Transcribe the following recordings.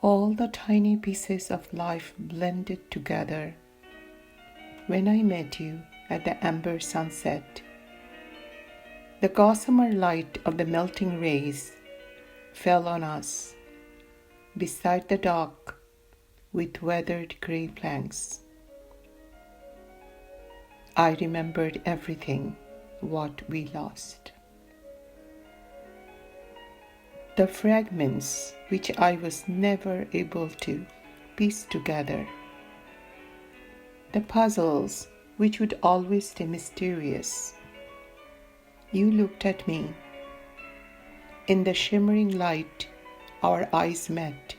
All the tiny pieces of life blended together when I met you at the amber sunset. The gossamer light of the melting rays fell on us beside the dock with weathered grey planks. I remembered everything what we lost. The fragments which I was never able to piece together. The puzzles which would always stay mysterious. You looked at me. In the shimmering light, our eyes met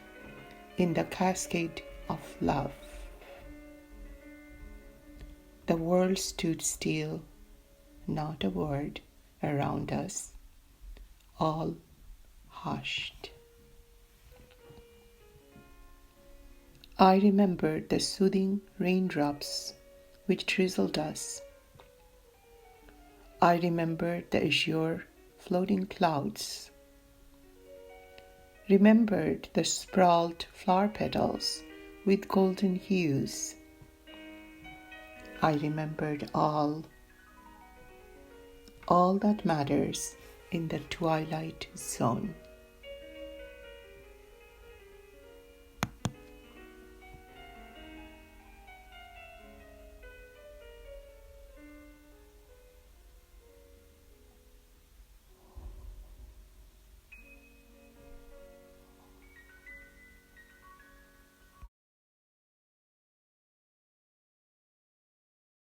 in the cascade of love. The world stood still, not a word around us, all hushed. I remembered the soothing raindrops which drizzled us. I remembered the azure floating clouds. Remembered the sprawled flower petals with golden hues. I remembered all that matters in the twilight zone.